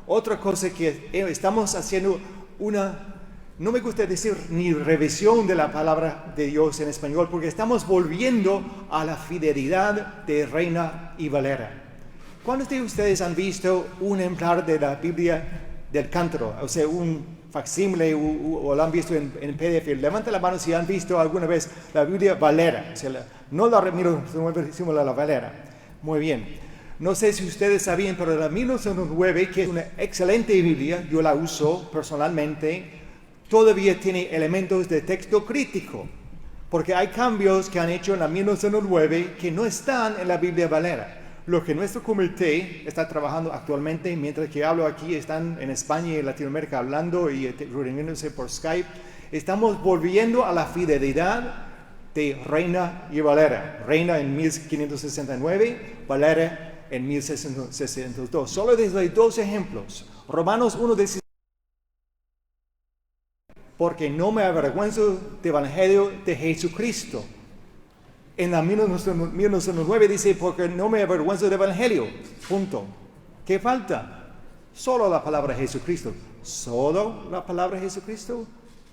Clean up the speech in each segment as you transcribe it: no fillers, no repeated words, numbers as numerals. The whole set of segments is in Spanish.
Otra cosa que estamos haciendo no me gusta decir ni revisión de la palabra de Dios en español, porque estamos volviendo a la fidelidad de Reina y Valera. ¿Cuántos de ustedes han visto un ejemplar de la Biblia del Cántaro? O sea, un facsímile o lo han visto en PDF. Levanta la mano si han visto alguna vez la Biblia Valera. O sea, no la 1909, sino la Valera. Muy bien. No sé si ustedes sabían, pero la 1909, que es una excelente Biblia, yo la uso personalmente, todavía tiene elementos de texto crítico, porque hay cambios que han hecho en la 1909 que no están en la Biblia Valera. Lo que nuestro comité está trabajando actualmente, mientras que hablo aquí, están en España y en Latinoamérica hablando y reuniéndose por Skype, estamos volviendo a la fidelidad de Reina y Valera. Reina en 1569, Valera en 1662. Solo les doy dos ejemplos. Romanos 1:16. Porque no me avergüenzo del Evangelio de Jesucristo. En la 1909 dice, porque no me avergüenzo del Evangelio. Punto. ¿Qué falta? Solo la palabra Jesucristo. ¿Solo la palabra Jesucristo?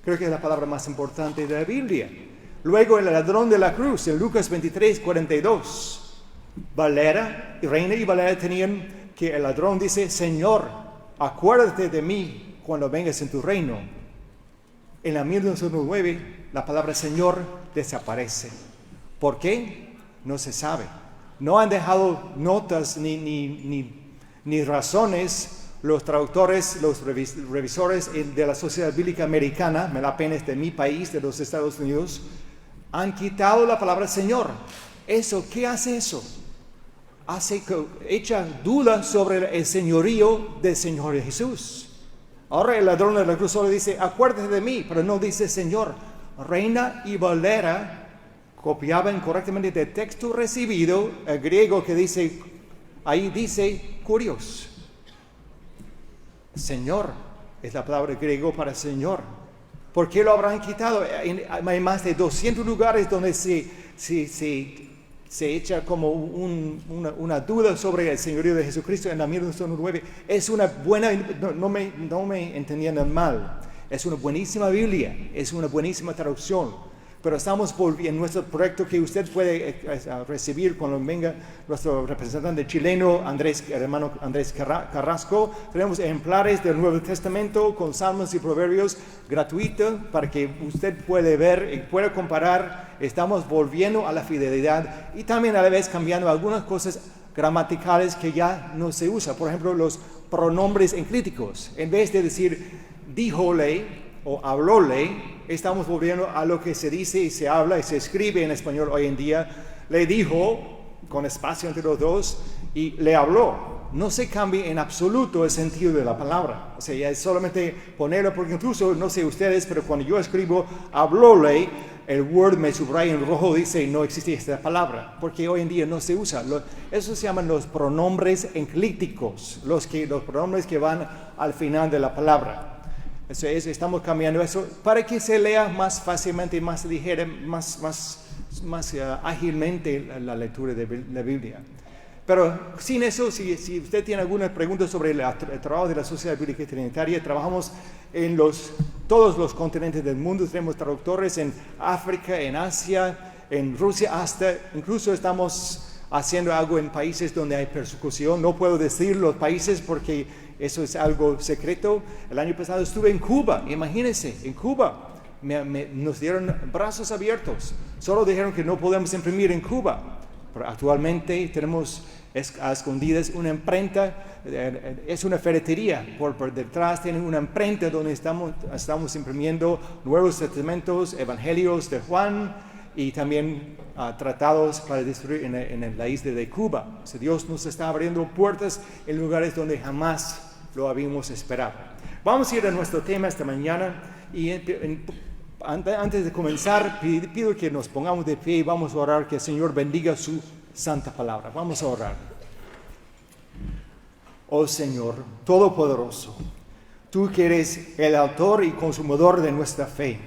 Creo que es la palabra más importante de la Biblia. Luego el ladrón de la cruz, en Lucas 23:42. Valera, Reina y Valera tenían que el ladrón dice, Señor, acuérdate de mí cuando vengas en tu reino. En la 1909 la palabra Señor desaparece. ¿Por qué? No se sabe. No han dejado notas ni razones los traductores, los revisores de la Sociedad Bíblica Americana, me da pena, es de mi país, de los Estados Unidos, han quitado la palabra Señor. Eso, ¿qué hace eso? Echa duda sobre el señorío del Señor Jesús. Ahora el ladrón de la cruz solo dice, acuérdate de mí, pero no dice Señor. Reina y Valera copiaban correctamente del texto recibido, el griego que dice, ahí dice, kurios. Señor, es la palabra griego para Señor. ¿Por qué lo habrán quitado? Hay más de 200 lugares donde se echa como una duda sobre el señorío de Jesucristo en la 1909. Es una buena, no me entiendan mal, es una buenísima Biblia, es una buenísima traducción. Pero estamos en nuestro proyecto que usted puede recibir cuando venga nuestro representante chileno, hermano Andrés Carrasco. Tenemos ejemplares del Nuevo Testamento con salmos y proverbios gratuitos para que usted pueda ver y pueda comparar. Estamos volviendo a la fidelidad y también a la vez cambiando algunas cosas gramaticales que ya no se usa. Por ejemplo, los pronombres enclíticos. En vez de decir díjole o hablóle, estamos volviendo a lo que se dice y se habla y se escribe en español hoy en día. Le dijo, con espacio entre los dos, y le habló. No se cambia en absoluto el sentido de la palabra. O sea, ya es solamente ponerlo, porque incluso, no sé ustedes, pero cuando yo escribo hablóle, el Word me subraya en rojo, dice no existe esta palabra, porque hoy en día no se usa. Eso se llaman los pronombres enclíticos, los pronombres que van al final de la palabra. Estamos cambiando eso para que se lea más fácilmente, más ligera, más ágilmente la lectura de la Biblia. Pero sin eso, si usted tiene alguna pregunta sobre el trabajo de la Sociedad Bíblica Trinitaria, trabajamos en todos los continentes del mundo. Tenemos traductores en África, en Asia, en Rusia, incluso estamos haciendo algo en países donde hay persecución. No puedo decir los países porque eso es algo secreto. El año pasado estuve en Cuba, imagínense, en Cuba. Nos dieron brazos abiertos. Solo dijeron que no podemos imprimir en Cuba. Pero actualmente tenemos a escondidas una imprenta, es una ferretería. Por detrás tienen una imprenta donde estamos imprimiendo Nuevos Testamentos, Evangelios de Juan y también tratados para distribuir en la isla de Cuba. O sea, Dios nos está abriendo puertas en lugares donde jamás lo habíamos esperado. Vamos a ir a nuestro tema esta mañana y antes de comenzar pido que nos pongamos de pie y vamos a orar que el Señor bendiga su santa palabra. Vamos a orar. Oh Señor Todopoderoso, tú que eres el autor y consumador de nuestra fe,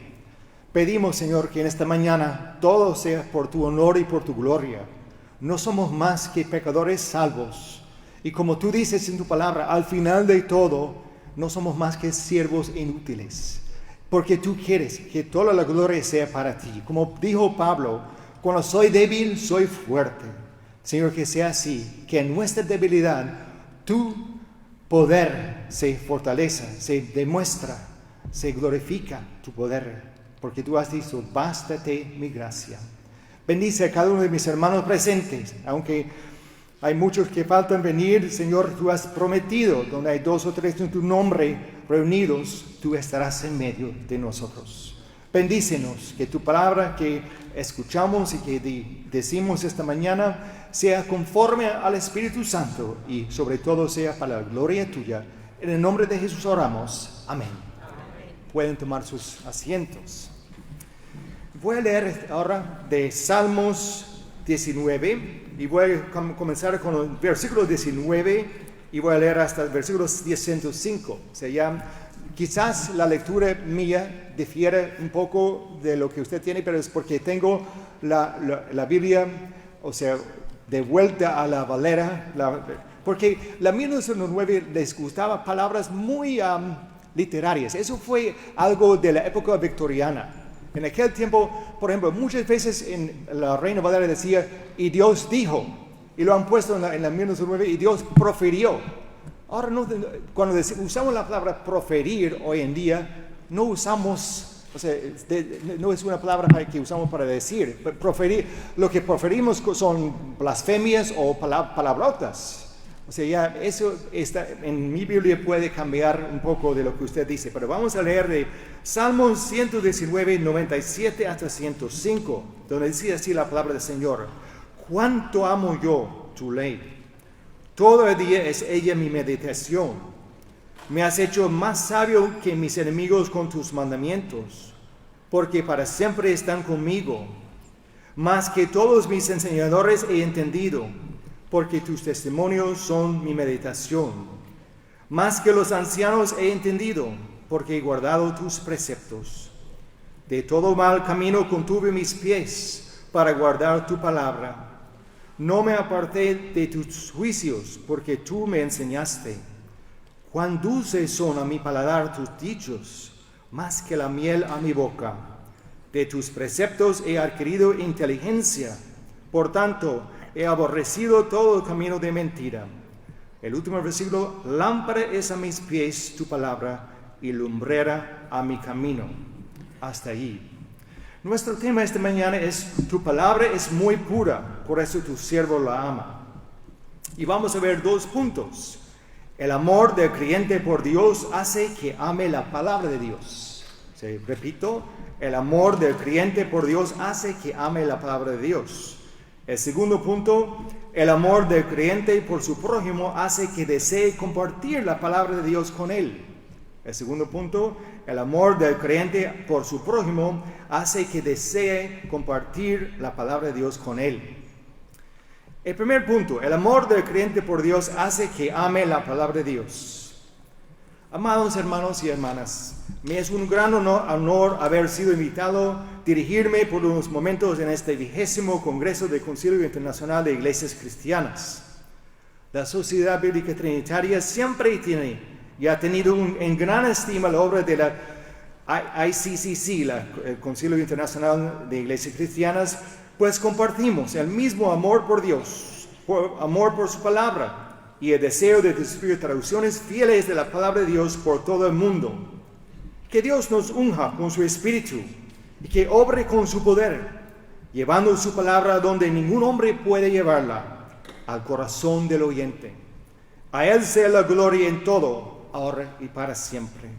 pedimos, Señor, que en esta mañana todo sea por tu honor y por tu gloria. No somos más que pecadores salvos Y como tú dices en tu palabra, al final de todo, no somos más que siervos inútiles. Porque tú quieres que toda la gloria sea para ti. Como dijo Pablo, cuando soy débil, soy fuerte. Señor, que sea así, que en nuestra debilidad tu poder se fortalece, se demuestra, se glorifica tu poder. Porque tú has dicho, bástate mi gracia. Bendice a cada uno de mis hermanos presentes, aunque hay muchos que faltan venir. Señor, tú has prometido, donde hay 2 o 3 en tu nombre reunidos, tú estarás en medio de nosotros. Bendícenos, que tu palabra que escuchamos y que decimos esta mañana sea conforme al Espíritu Santo y sobre todo sea para la gloria tuya. En el nombre de Jesús oramos. Amén. Pueden tomar sus asientos. Voy a leer ahora de Salmos 19 y voy a comenzar con el versículo 19 y voy a leer hasta el versículo 105. O sea, ya quizás la lectura mía difiere un poco de lo que usted tiene, pero es porque tengo la Biblia, o sea, de vuelta a la Valera, porque la 1909 les gustaba palabras muy literarias. Eso fue algo de la época victoriana. En aquel tiempo, por ejemplo, muchas veces en la Reina Valera decía, y Dios dijo, y lo han puesto en la 1909, y Dios profirió. Ahora, cuando usamos la palabra proferir hoy en día, no usamos, o sea, no es una palabra que usamos para decir. Proferir, lo que proferimos son blasfemias o palabrotas. O sea, ya eso está, en mi Biblia puede cambiar un poco de lo que usted dice, pero vamos a leer de Salmos 119, 97 hasta 105, donde dice así la palabra del Señor. Cuánto amo yo tu ley, todo el día es ella mi meditación. Me has hecho más sabio que mis enemigos con tus mandamientos, porque para siempre están conmigo. Más que todos mis enseñadores he entendido, porque tus testimonios son mi meditación. Más que los ancianos he entendido, porque he guardado tus preceptos. De todo mal camino contuve mis pies, para guardar tu palabra. No me aparté de tus juicios, porque tú me enseñaste. Cuán dulces son a mi paladar tus dichos, más que la miel a mi boca. De tus preceptos he adquirido inteligencia, por tanto, he aborrecido todo el camino de mentira. El último versículo, lámpara es a mis pies tu palabra y lumbrera a mi camino. Hasta allí. Nuestro tema esta mañana es, tu palabra es muy pura, por eso tu siervo la ama. Y vamos a ver 2 puntos. El amor del creyente por Dios hace que ame la palabra de Dios. Repito, el amor del creyente por Dios hace que ame la palabra de Dios. El segundo punto, el amor del creyente por su prójimo hace que desee compartir la palabra de Dios con él. El segundo punto, el amor del creyente por su prójimo hace que desee compartir la palabra de Dios con él. El primer punto, el amor del creyente por Dios hace que ame la palabra de Dios. Amados hermanos y hermanas, me es un gran honor haber sido invitado a dirigirme por unos momentos en este 20º Congreso del Concilio Internacional de Iglesias Cristianas. La Sociedad Bíblica Trinitaria siempre tiene y ha tenido en gran estima la obra de la ICCC, el Concilio Internacional de Iglesias Cristianas, pues compartimos el mismo amor por Dios, amor por su palabra, y el deseo de distribuir traducciones fieles de la palabra de Dios por todo el mundo. Que Dios nos unja con su Espíritu y que obre con su poder, llevando su palabra donde ningún hombre puede llevarla, al corazón del oyente. A Él sea la gloria en todo, ahora y para siempre.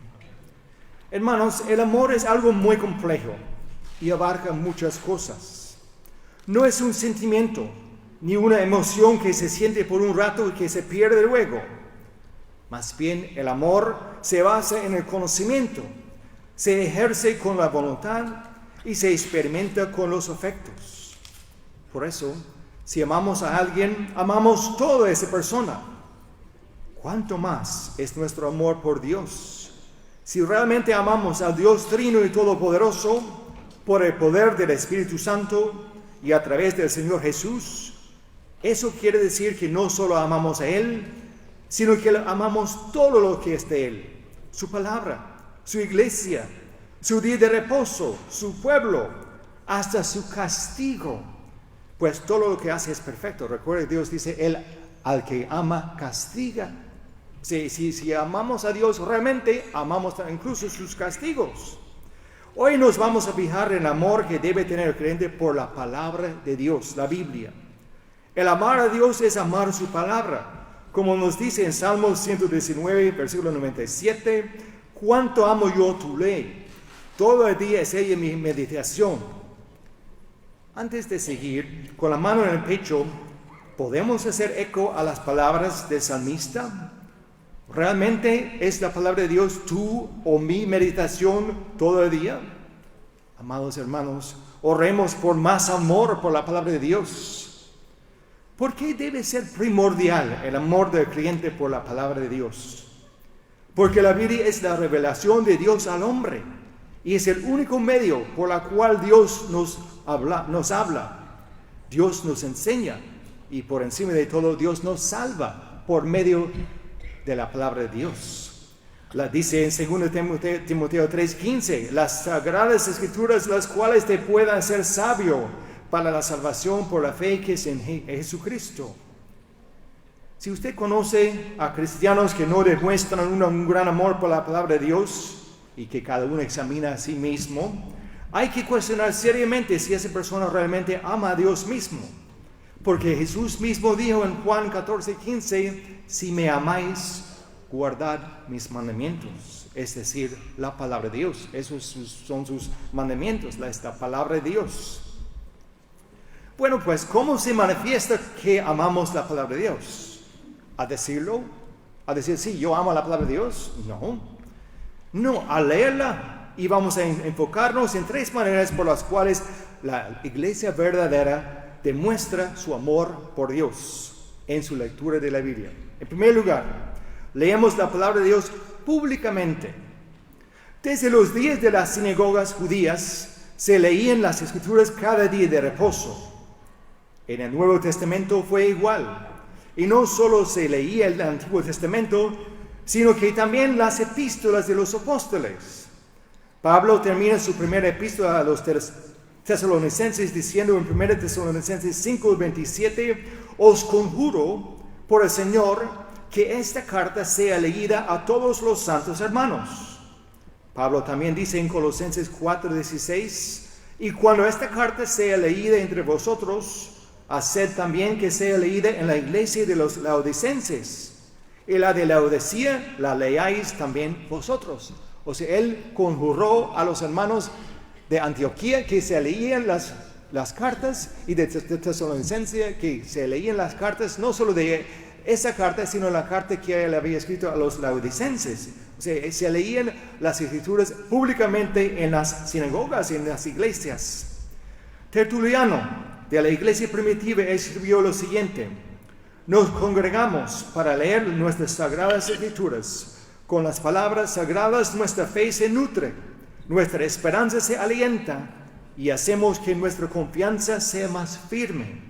Hermanos, el amor es algo muy complejo y abarca muchas cosas. No es un sentimiento ni una emoción que se siente por un rato y que se pierde luego. Más bien, el amor se basa en el conocimiento, se ejerce con la voluntad y se experimenta con los afectos. Por eso, si amamos a alguien, amamos toda esa persona. ¿Cuánto más es nuestro amor por Dios? Si realmente amamos al Dios Trino y Todopoderoso, por el poder del Espíritu Santo y a través del Señor Jesús, Eso quiere decir que no solo amamos a Él, sino que amamos todo lo que es de Él. Su palabra, su iglesia, su día de reposo, su pueblo, hasta su castigo. Pues todo lo que hace es perfecto. Recuerde, Dios dice, Él al que ama castiga. Si amamos a Dios, realmente amamos incluso sus castigos. Hoy nos vamos a fijar en el amor que debe tener el creyente por la palabra de Dios, la Biblia. El amar a Dios es amar su palabra. Como nos dice en Salmos 119, versículo 97, cuánto amo yo tu ley. Todo el día es ella mi meditación. Antes de seguir, con la mano en el pecho, ¿podemos hacer eco a las palabras del salmista? ¿Realmente es la palabra de Dios tu o mi meditación todo el día? Amados hermanos, oremos por más amor por la palabra de Dios. ¿Por qué debe ser primordial el amor del creyente por la palabra de Dios? Porque la Biblia es la revelación de Dios al hombre y es el único medio por el cual Dios nos habla. Dios nos enseña y por encima de todo Dios nos salva por medio de la palabra de Dios. Dice en 2 Timoteo 3:15, las sagradas escrituras las cuales te puedan ser sabio para la salvación por la fe que es en Jesucristo. Si usted conoce a cristianos que no demuestran un gran amor por la palabra de Dios y que cada uno examina a sí mismo, hay que cuestionar seriamente si esa persona realmente ama a Dios mismo. Porque Jesús mismo dijo en Juan 14:15, si me amáis, guardad mis mandamientos. Es decir, la palabra de Dios. Esos son sus mandamientos, la palabra de Dios. Bueno, pues, ¿cómo se manifiesta que amamos la palabra de Dios? ¿A decirlo? ¿A decir, sí, yo amo la palabra de Dios? No, a leerla. Y vamos a enfocarnos en 3 maneras por las cuales la iglesia verdadera demuestra su amor por Dios en su lectura de la Biblia. En primer lugar, leemos la palabra de Dios públicamente. Desde los días de las sinagogas judías se leían las escrituras cada día de reposo. En el Nuevo Testamento fue igual. Y no solo se leía el Antiguo Testamento, sino que también las epístolas de los apóstoles. Pablo termina su primera epístola a los tesalonicenses diciendo en 1 Tesalonicenses 5:27, os conjuro por el Señor que esta carta sea leída a todos los santos hermanos. Pablo también dice en Colosenses 4:16, y cuando esta carta sea leída entre vosotros, haced también que sea leída en la iglesia de los laodicenses, y la de Laodicea la leáis también vosotros. O sea, él conjuró a los hermanos de Antioquía que se leían las cartas y de Tesalonicense que se leían las cartas, no solo de esa carta, sino la carta que él había escrito a los laodicenses. O sea, se leían las escrituras públicamente en las sinagogas y en las iglesias. Tertuliano, de la iglesia primitiva, escribió lo siguiente: nos congregamos para leer nuestras sagradas escrituras. Con las palabras sagradas nuestra fe se nutre, nuestra esperanza se alienta y hacemos que nuestra confianza sea más firme.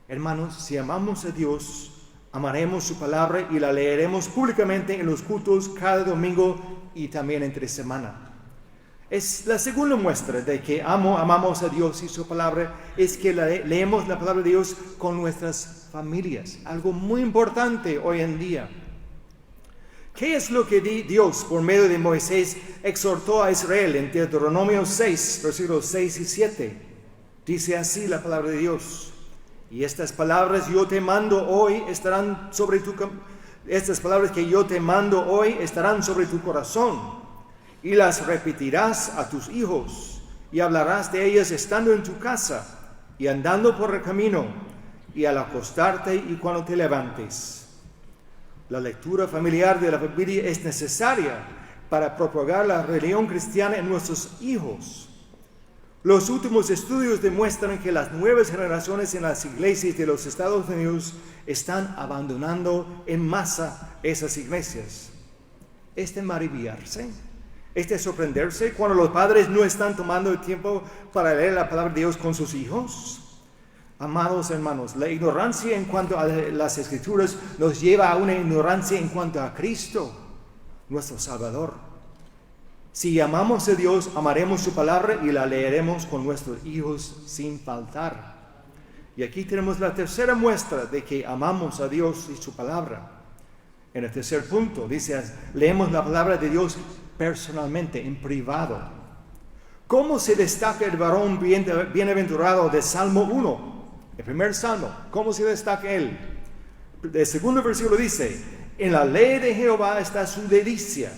Hermanos, si amamos a Dios, amaremos su palabra y la leeremos públicamente en los cultos cada domingo y también entre semana. Es la segunda muestra de que amamos a Dios y su palabra, es que leemos la palabra de Dios con nuestras familias, algo muy importante hoy en día. ¿Qué es lo que Dios, por medio de Moisés, exhortó a Israel en Deuteronomio 6, versículos 6 y 7? Dice así la palabra de Dios: y estas palabras que yo te mando hoy estarán sobre tu corazón, y las repetirás a tus hijos, y hablarás de ellas estando en tu casa, y andando por el camino, y al acostarte y cuando te levantes. La lectura familiar de la Biblia es necesaria para propagar la religión cristiana en nuestros hijos. Los últimos estudios demuestran que las nuevas generaciones en las iglesias de los Estados Unidos están abandonando en masa esas iglesias. ¿Es de maravillarse? ¿Es de sorprenderse cuando los padres no están tomando el tiempo para leer la palabra de Dios con sus hijos? Amados hermanos, la ignorancia en cuanto a las Escrituras nos lleva a una ignorancia en cuanto a Cristo, nuestro Salvador. Si amamos a Dios, amaremos su palabra y la leeremos con nuestros hijos sin faltar. Y aquí tenemos la tercera muestra de que amamos a Dios y su palabra. En el tercer punto dice, leemos la palabra de Dios personalmente, en privado. ¿Cómo se destaca el varón bienaventurado de Salmo 1? El primer salmo, ¿cómo se destaca él? El segundo versículo dice, en la ley de Jehová está su delicia,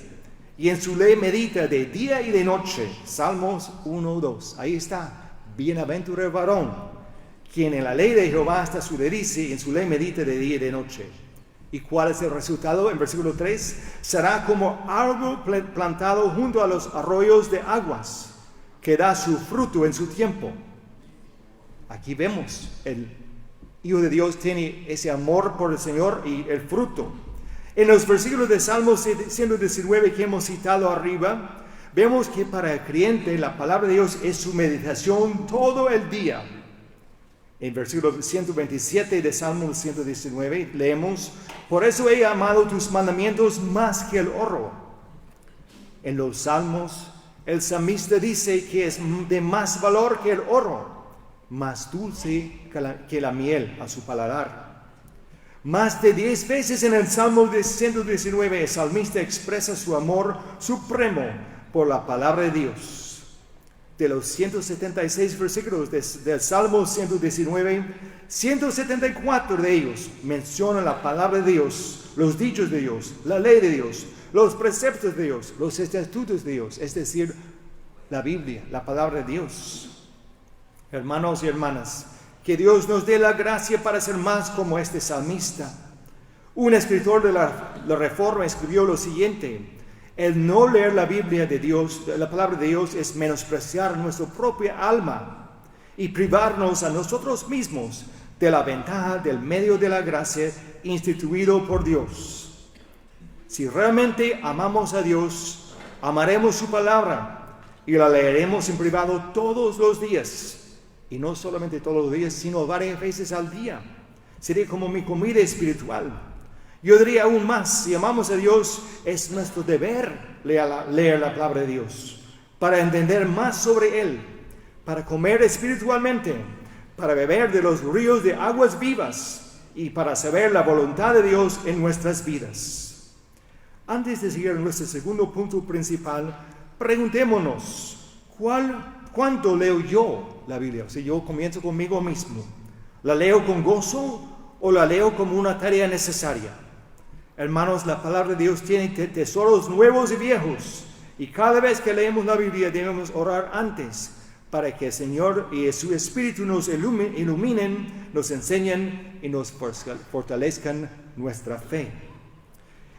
y en su ley medita de día y de noche. Salmos 1:2. Ahí está, bienaventurado el varón, quien en la ley de Jehová está su delicia, y en su ley medita de día y de noche. ¿Y cuál es el resultado? En versículo 3, será como árbol plantado junto a los arroyos de aguas, que da su fruto en su tiempo. Aquí vemos, el Hijo de Dios tiene ese amor por el Señor y el fruto. En los versículos de Salmo 119 que hemos citado arriba, vemos que para el creyente la palabra de Dios es su meditación todo el día. En versículo 127 de Salmo 119 leemos, por eso he amado tus mandamientos más que el oro. En los Salmos, el salmista dice que es de más valor que el oro, más dulce que la miel a su paladar. Más de 10 veces en el Salmo de 119 el salmista expresa su amor supremo por la palabra de Dios. De los 176 versículos del Salmo 119, 174 de ellos mencionan la palabra de Dios, los dichos de Dios, la ley de Dios, los preceptos de Dios, los estatutos de Dios, es decir, la Biblia, la palabra de Dios. Hermanos y hermanas, que Dios nos dé la gracia para ser más como este salmista. Un escritor de la Reforma escribió lo siguiente: el no leer la Biblia de Dios, la palabra de Dios, es menospreciar nuestra propia alma y privarnos a nosotros mismos de la ventaja del medio de la gracia instituido por Dios. Si realmente amamos a Dios, amaremos su palabra y la leeremos en privado todos los días. Y no solamente todos los días, sino varias veces al día. Sería como mi comida espiritual. Yo diría aún más, si amamos a Dios, es nuestro deber leer la palabra de Dios, para entender más sobre Él, para comer espiritualmente, para beber de los ríos de aguas vivas y para saber la voluntad de Dios en nuestras vidas. Antes de seguir a nuestro segundo punto principal, preguntémonos, ¿cuánto leo yo la Biblia? Si yo comienzo conmigo mismo, ¿la leo con gozo o la leo como una tarea necesaria? Hermanos, la palabra de Dios tiene tesoros nuevos y viejos, y cada vez que leemos la Biblia debemos orar antes para que el Señor y su Espíritu nos iluminen, nos enseñen y nos fortalezcan nuestra fe.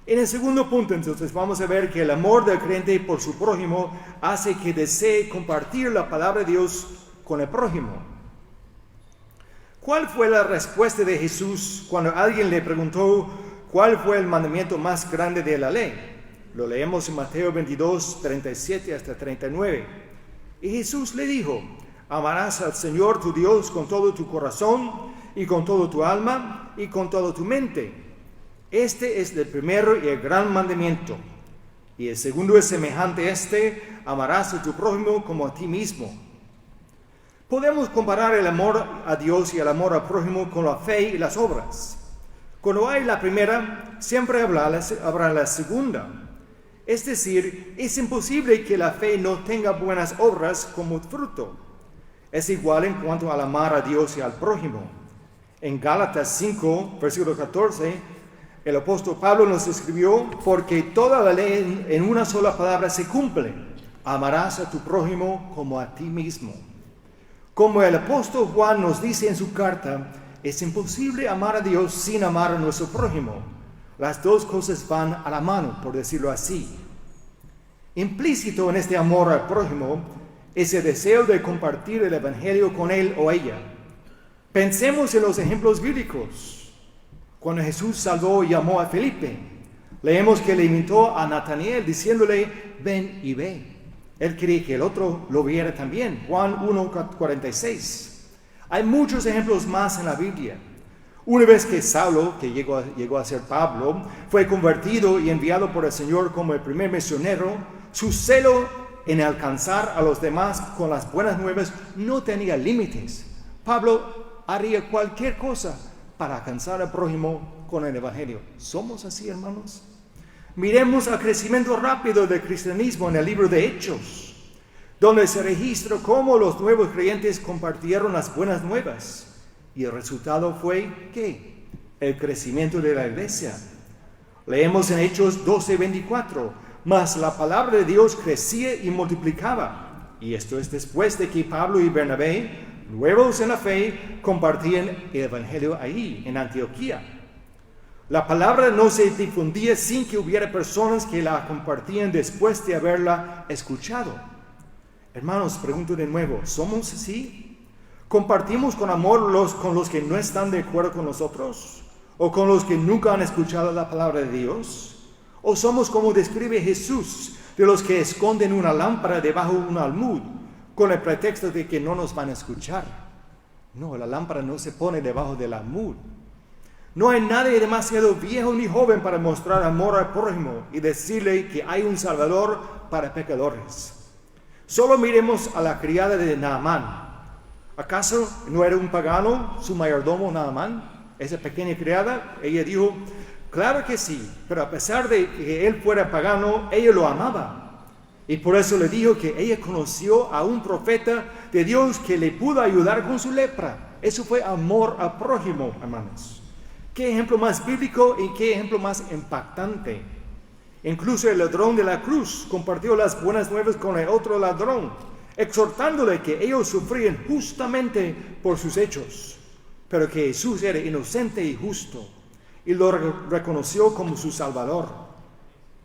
En el segundo punto, entonces, vamos a ver que el amor del creyente por su prójimo hace que desee compartir la palabra de Dios con el prójimo. ¿Cuál fue la respuesta de Jesús cuando alguien le preguntó cuál fue el mandamiento más grande de la ley? Lo leemos en Mateo 22, 37 hasta 39. Y Jesús le dijo, amarás al Señor tu Dios con todo tu corazón y con todo tu alma y con toda tu mente. Este es el primero y el gran mandamiento. Y el segundo es semejante a este: amarás a tu prójimo como a ti mismo. Podemos comparar el amor a Dios y el amor al prójimo con la fe y las obras. Cuando hay la primera, siempre habrá la segunda. Es decir, es imposible que la fe no tenga buenas obras como fruto. Es igual en cuanto al amar a Dios y al prójimo. En Gálatas 5, versículo 14, el apóstol Pablo nos escribió, porque toda la ley en una sola palabra se cumple: amarás a tu prójimo como a ti mismo. Como el apóstol Juan nos dice en su carta, es imposible amar a Dios sin amar a nuestro prójimo. Las dos cosas van a la mano, por decirlo así. Implícito en este amor al prójimo es el deseo de compartir el evangelio con él o ella. Pensemos en los ejemplos bíblicos. Cuando Jesús salvó y llamó a Felipe, leemos que le invitó a Natanael diciéndole, ven y ve. Él quería que el otro lo viera también. Juan 1:46. Hay muchos ejemplos más en la Biblia. Una vez que Saulo, que llegó a ser Pablo, fue convertido y enviado por el Señor como el primer misionero, su celo en alcanzar a los demás con las buenas nuevas no tenía límites. Pablo haría cualquier cosa para alcanzar al prójimo con el Evangelio. ¿Somos así, hermanos? Miremos al crecimiento rápido del cristianismo en el libro de Hechos, donde se registra cómo los nuevos creyentes compartieron las buenas nuevas. Y el resultado fue, ¿qué? El crecimiento de la iglesia. Leemos en Hechos 12:24, mas la palabra de Dios crecía y multiplicaba. Y esto es después de que Pablo y Bernabé, nuevos en la fe, compartían el evangelio ahí, en Antioquía. La palabra no se difundía sin que hubiera personas que la compartían después de haberla escuchado. Hermanos, pregunto de nuevo, ¿somos así? ¿Compartimos con amor con los que no están de acuerdo con nosotros? ¿O con los que nunca han escuchado la palabra de Dios? ¿O somos como describe Jesús, de los que esconden una lámpara debajo de un almud, con el pretexto de que no nos van a escuchar? No, la lámpara no se pone debajo del almud. No hay nadie demasiado viejo ni joven para mostrar amor al prójimo y decirle que hay un Salvador para pecadores. Solo miremos a la criada de Naamán. ¿Acaso no era un pagano su mayordomo Naamán? Esa pequeña criada, ella dijo, claro que sí, pero a pesar de que él fuera pagano, ella lo amaba. Y por eso le dijo que ella conoció a un profeta de Dios que le pudo ayudar con su lepra. Eso fue amor al prójimo, hermanos. ¿Qué ejemplo más bíblico y qué ejemplo más impactante? Incluso el ladrón de la cruz compartió las buenas nuevas con el otro ladrón, exhortándole que ellos sufrían justamente por sus hechos, pero que Jesús era inocente y justo, y lo reconoció como su Salvador.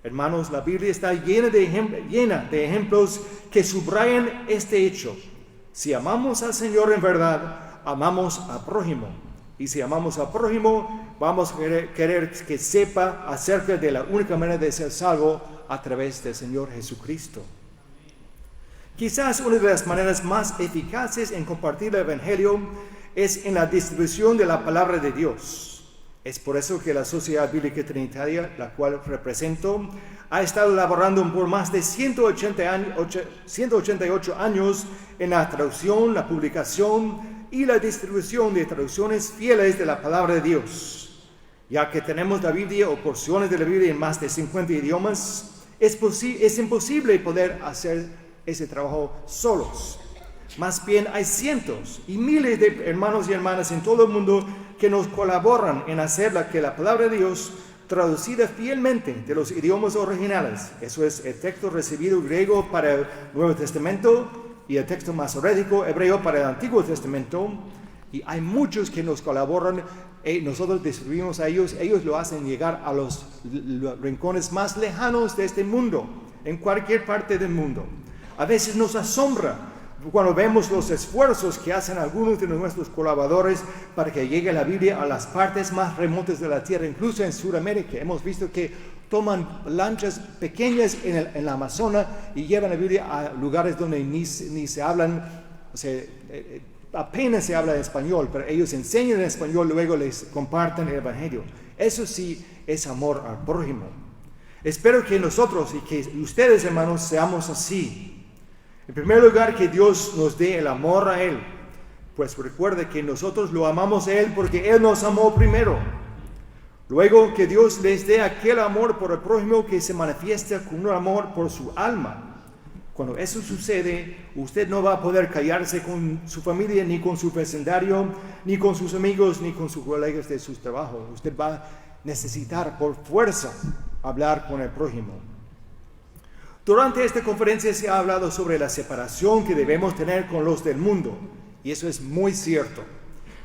Hermanos, la Biblia está llena de ejemplos que subrayan este hecho. Si amamos al Señor en verdad, amamos al prójimo. Y si amamos al prójimo, vamos a querer que sepa acerca de la única manera de ser salvo a través del Señor Jesucristo. Quizás una de las maneras más eficaces en compartir el Evangelio es en la distribución de la palabra de Dios. Es por eso que la Sociedad Bíblica Trinitaria, la cual represento, ha estado laborando por más de 188 años en la traducción, la publicación y la distribución de traducciones fieles de la palabra de Dios. Ya que tenemos la Biblia o porciones de la Biblia en más de 50 idiomas, es imposible poder hacer ese trabajo solos. Más bien hay cientos y miles de hermanos y hermanas en todo el mundo que nos colaboran en hacer que la palabra de Dios traducida fielmente de los idiomas originales, eso es el texto recibido griego para el Nuevo Testamento y el texto masorético hebreo para el Antiguo Testamento, y hay muchos que nos colaboran y nosotros distribuimos a ellos lo hacen llegar a los rincones más lejanos de este mundo, en cualquier parte del mundo. A veces nos asombra cuando vemos los esfuerzos que hacen algunos de nuestros colaboradores para que llegue la Biblia a las partes más remotas de la tierra, incluso en Sudamérica. Hemos visto que toman lanchas pequeñas en el Amazonas y llevan la Biblia a lugares donde ni se hablan, o sea, apenas se habla español, pero ellos enseñan en español, luego les comparten el Evangelio. Eso sí es amor al prójimo. Espero que nosotros y que ustedes, hermanos, seamos así. En primer lugar, que Dios nos dé el amor a Él. Pues recuerde que nosotros lo amamos a Él porque Él nos amó primero. Luego, que Dios les dé aquel amor por el prójimo que se manifiesta con un amor por su alma. Cuando eso sucede, usted no va a poder callarse con su familia, ni con su vecindario, ni con sus amigos, ni con sus colegas de su trabajo. Usted va a necesitar por fuerza hablar con el prójimo. Durante esta conferencia se ha hablado sobre la separación que debemos tener con los del mundo, y eso es muy cierto.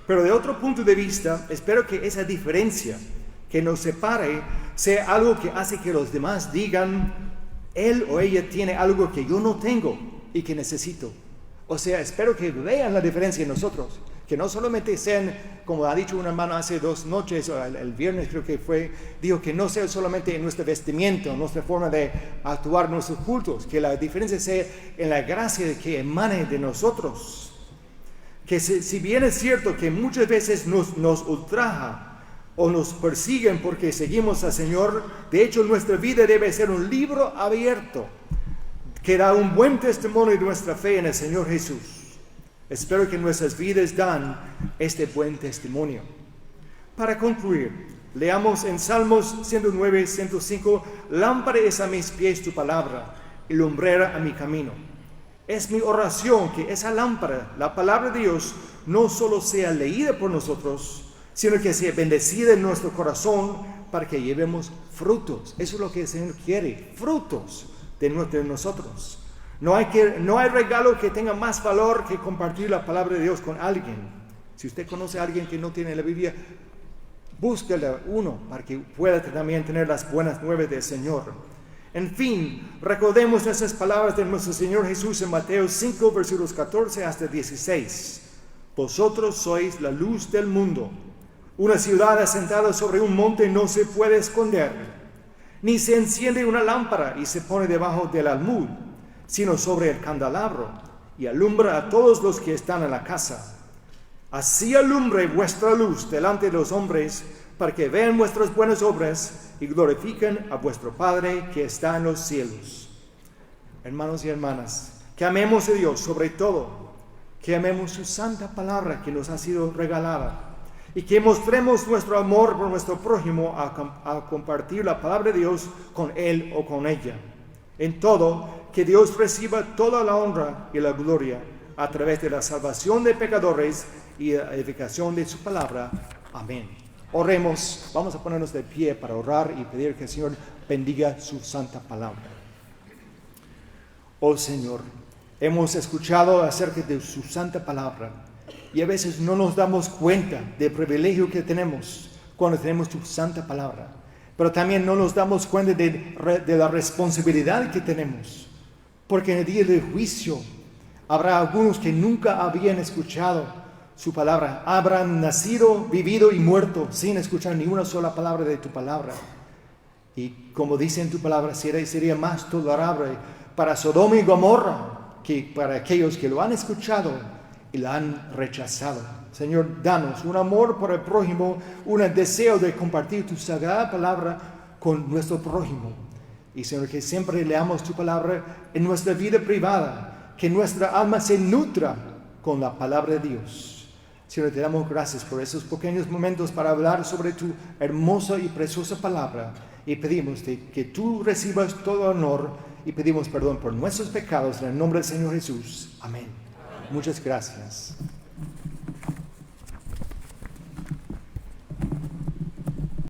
Pero de otro punto de vista, espero que esa diferencia que nos separe sea algo que hace que los demás digan, él o ella tiene algo que yo no tengo y que necesito. O sea, espero que vean la diferencia en nosotros, que no solamente sean, como ha dicho un hermano hace 2 noches, o el viernes creo que fue, dijo que no sea solamente en nuestro vestimenta, nuestra forma de actuar nuestros cultos, que la diferencia sea en la gracia que emane de nosotros. que si bien es cierto que muchas veces nos ultraja o nos persiguen porque seguimos al Señor, de hecho nuestra vida debe ser un libro abierto que da un buen testimonio de nuestra fe en el Señor Jesús. Espero que nuestras vidas dan este buen testimonio. Para concluir, leamos en Salmos 109, 105, lámpara es a mis pies tu palabra y lumbrera a mi camino. Es mi oración que esa lámpara, la palabra de Dios, no solo sea leída por nosotros, sino que sea bendecida en nuestro corazón para que llevemos frutos. Eso es lo que el Señor quiere, frutos de nosotros. No hay regalo que tenga más valor que compartir la palabra de Dios con alguien. Si usted conoce a alguien que no tiene la Biblia, búsquele uno para que pueda también tener las buenas nuevas del Señor. En fin, recordemos esas palabras de nuestro Señor Jesús en Mateo 5, versículos 14 hasta 16. Vosotros sois la luz del mundo. Una ciudad asentada sobre un monte no se puede esconder, ni se enciende una lámpara y se pone debajo del almud, sino sobre el candelabro, y alumbra a todos los que están en la casa. Así alumbre vuestra luz delante de los hombres, para que vean vuestras buenas obras y glorifiquen a vuestro Padre que está en los cielos. Hermanos y hermanas, que amemos a Dios sobre todo, que amemos su santa palabra que nos ha sido regalada, y que mostremos nuestro amor por nuestro prójimo a compartir la palabra de Dios con él o con ella. En todo, que Dios reciba toda la honra y la gloria a través de la salvación de pecadores y la edificación de su palabra. Amén. Oremos, vamos a ponernos de pie para orar y pedir que el Señor bendiga su santa palabra. Oh Señor, hemos escuchado acerca de su santa palabra y a veces no nos damos cuenta del privilegio que tenemos cuando tenemos tu santa palabra, pero también no nos damos cuenta de la responsabilidad que tenemos, porque en el día del juicio habrá algunos que nunca habían escuchado su palabra, habrán nacido, vivido y muerto sin escuchar ni una sola palabra de tu palabra. Y como dice en tu palabra, sería más tolerable para Sodoma y Gomorra que para aquellos que lo han escuchado y lo han rechazado. Señor, danos un amor por el prójimo, un deseo de compartir tu sagrada palabra con nuestro prójimo. Y Señor, que siempre leamos tu palabra en nuestra vida privada, que nuestra alma se nutra con la palabra de Dios. Señor, te damos gracias por esos pequeños momentos para hablar sobre tu hermosa y preciosa palabra. Y pedimos que tú recibas todo honor y pedimos perdón por nuestros pecados en el nombre del Señor Jesús. Amén. Muchas gracias.